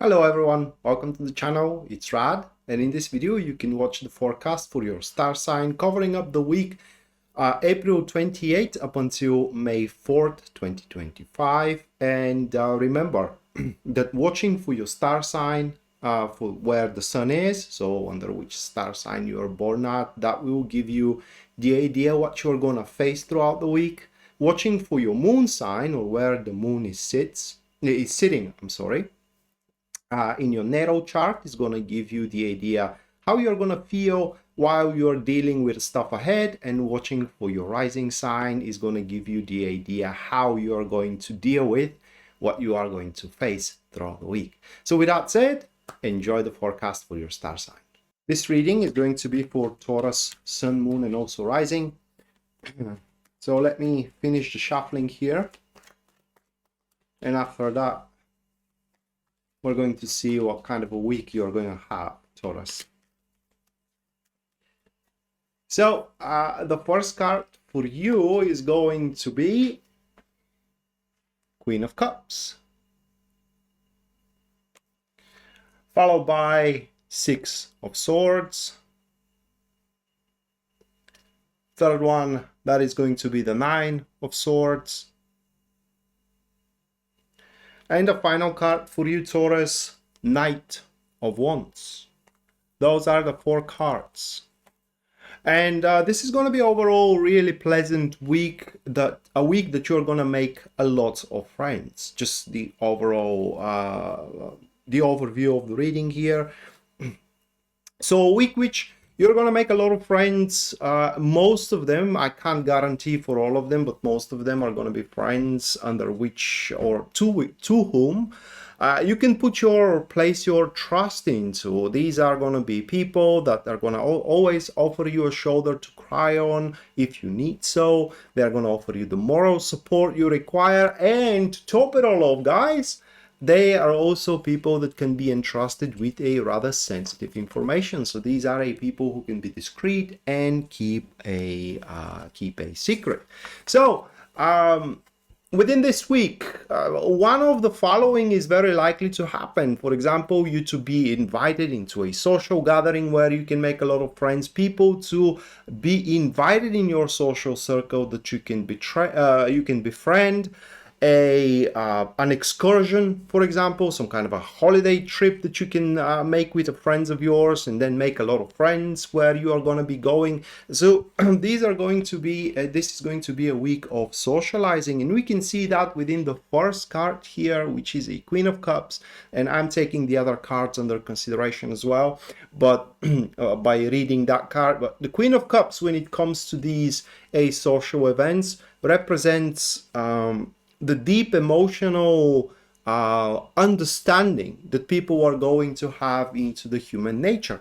Hello everyone, welcome to the channel. It's Rad, and in this video you can watch the forecast for your star sign covering up the week April 28th up until May 4th 2025. And remember that watching for your star sign for where the sun is, so under which star sign you are born at, that will give you the idea what you're gonna face throughout the week. Watching for your moon sign, or where the moon is sitting, in your natal chart is going to give you the idea how you're going to feel while you're dealing with stuff ahead, and watching for your rising sign is going to give you the idea how you're going to deal with what you are going to face throughout the week. So with that said, enjoy the forecast for your star sign. This reading is going to be for Taurus, Sun, Moon, and also Rising. So let me finish the shuffling here, and after that we're going to see what kind of a week you're going to have, Taurus. So the first card for you is going to be Queen of Cups, followed by Six of Swords. Third one, that is going to be the Nine of Swords. And the final card for you, Taurus, Knight of Wands. Those are the four cards. And this is going to be overall really pleasant week, a week that you're going to make a lot of friends. Just the overall, the overview of the reading here. So a week which you're going to make a lot of friends. Most of them, I can't guarantee for all of them, but most of them are going to be friends under which, or to whom you can place your trust into. These are going to be people that are going to always offer you a shoulder to cry on if you need so. They're going to offer you the moral support you require. And to top it all off, guys, they are also people that can be entrusted with a rather sensitive information. So these are people who can be discreet and keep a secret. So within this week, one of the following is very likely to happen. For example, you to be invited into a social gathering where you can make a lot of friends, people to be invited in your social circle that you can befriend. An excursion, for example, some kind of a holiday trip that you can make with friends of yours, and then make a lot of friends where you are going to be going. So this is going to be a week of socializing, and we can see that within the first card here, which is a Queen of Cups, and I'm taking the other cards under consideration as well, but by reading that card. But the Queen of Cups, when it comes to these social events, represents the deep emotional understanding that people are going to have into the human nature.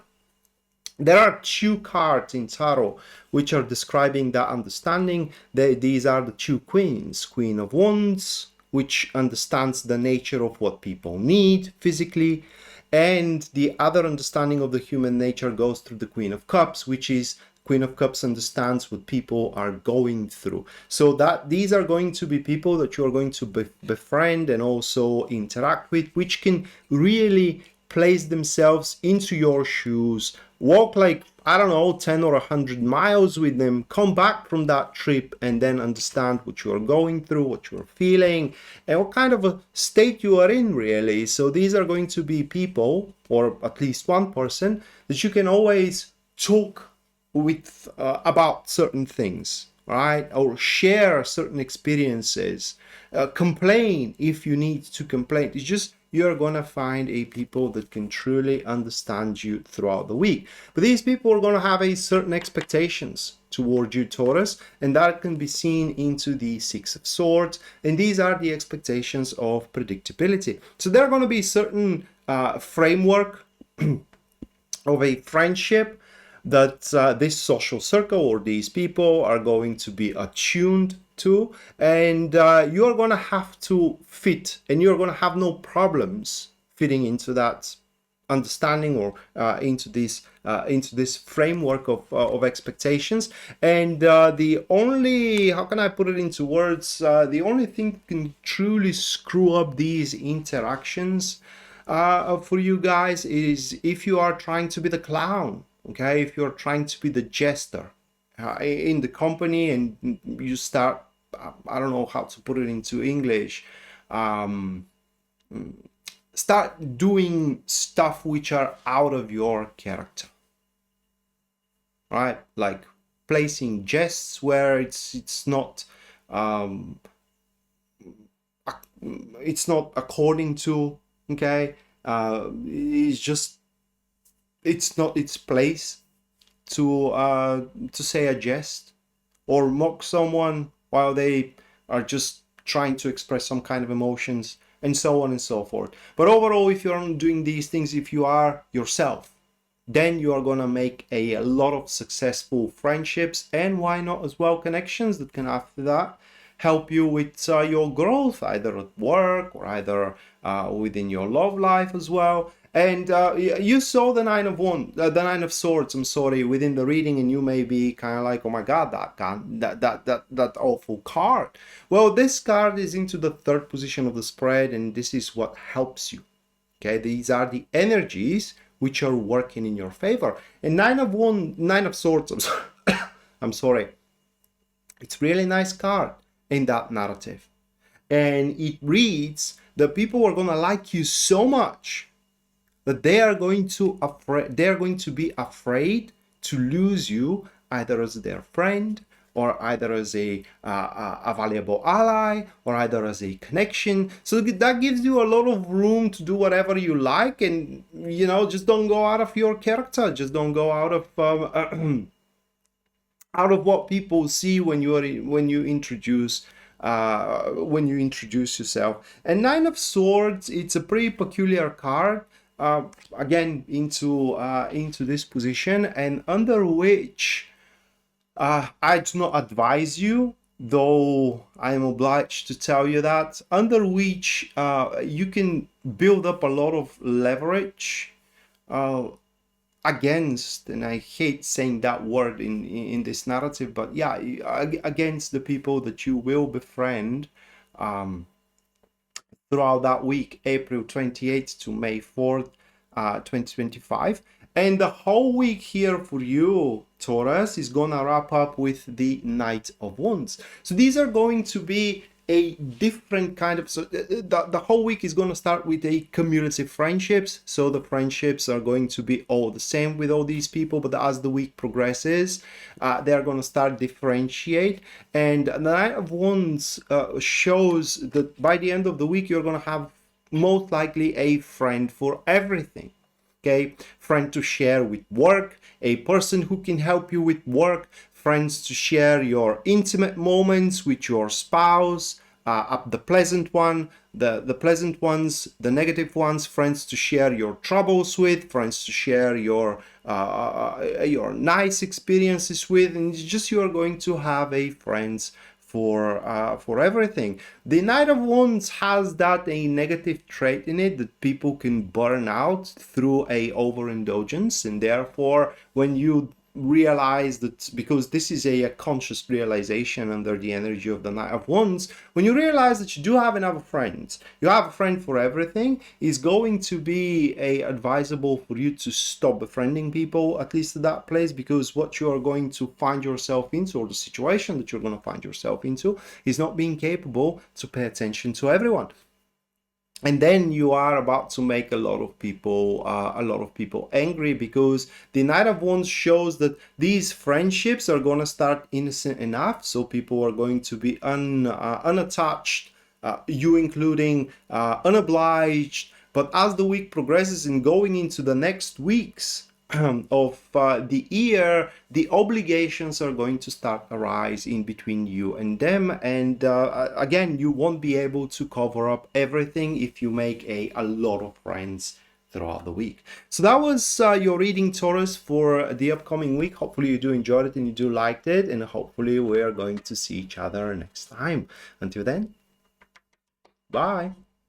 There are two cards in Tarot which are describing that understanding. These are the two queens. Queen of Wands, which understands the nature of what people need physically, and the other understanding of the human nature goes through the Queen of Cups, which is Queen of Cups understands what people are going through. So that these are going to be people that you're going to befriend and also interact with, which can really place themselves into your shoes, walk like, I don't know, 10 or 100 miles with them, come back from that trip, and then understand what you're going through, what you're feeling, and what kind of a state you are in, really. So these are going to be people, or at least one person, that you can always talk with about certain things, right? Or share certain experiences, complain if you need to complain. It's just you're gonna find people that can truly understand you throughout the week. But these people are gonna have a certain expectations toward you, Taurus, and that can be seen into the Six of Swords, and these are the expectations of predictability. So there are going to be certain framework of a friendship that this social circle or these people are going to be attuned to, and you're going to have to fit, and you're going to have no problems fitting into that understanding or into this framework of expectations. And the only, how can I put it into words, the only thing can truly screw up these interactions for you guys is if you are trying to be the clown, okay, if you're trying to be the jester in the company, and you start, I don't know how to put it into English, start doing stuff which are out of your character, right? Like placing jests where it's not it's not according to, okay, it's just, it's not its place to say a jest or mock someone while they are just trying to express some kind of emotions, and so on and so forth. But overall, if you're doing these things, if you are yourself, then you are gonna make a lot of successful friendships, and why not as well connections that can after that help you with your growth, either at work or either within your love life as well. And you saw the Nine of Swords, I'm sorry, within the reading, and you may be kind of like, oh my God, that awful card. Well, this card is into the third position of the spread, and this is what helps you. Okay, these are the energies which are working in your favor. And Nine of Swords, I'm sorry, it's really nice card in that narrative, and it reads that people are gonna like you so much that they are going to be afraid to lose you, either as their friend, or either as a valuable ally, or either as a connection. So that gives you a lot of room to do whatever you like, and you know, just don't go out of your character, just don't go out of out of what people see when you introduce yourself. And Nine of Swords, it's a pretty peculiar card, again into this position, and under which I do not advise you, though I am obliged to tell you that, under which you can build up a lot of leverage against, and I hate saying that word in this narrative, but yeah, against the people that you will befriend throughout that week, April 28th to May 4th, 2025. And the whole week here for you, Taurus, is gonna wrap up with the Knight of Wands. So these are going to be a different kind of, so the whole week is going to start with a cumulative friendships. So the friendships are going to be all the same with all these people, but as the week progresses, they are going to start differentiate. And the Knight of Wands shows that by the end of the week, you're going to have most likely a friend for everything. Okay, friend to share with work, a person who can help you with work, friends to share your intimate moments with your spouse, the pleasant one, the pleasant ones, the negative ones, friends to share your troubles with, friends to share your nice experiences with, and just you are going to have a friends for everything. The Knight of Wands has that a negative trait in it that people can burn out through a overindulgence, and therefore when you realize that, because this is a conscious realization under the energy of the Knight of Wands, when you realize that you do have enough friends, you have a friend for everything, is going to be advisable for you to stop befriending people, at least at that place, because what you are going to find yourself into, or the situation that you're going to find yourself into, is not being capable to pay attention to everyone. And then you are about to make a lot of people angry, because the Knight of Wands shows that these friendships are going to start innocent enough, so people are going to be unattached, you including, unobliged. But as the week progresses and going into the next weeks of the year, the obligations are going to start to rise in between you and them, and again, you won't be able to cover up everything if you make a lot of friends throughout the week. So that was your reading, Taurus, for the upcoming week. Hopefully you do enjoy it and you do like it, and hopefully we are going to see each other next time. Until then, bye.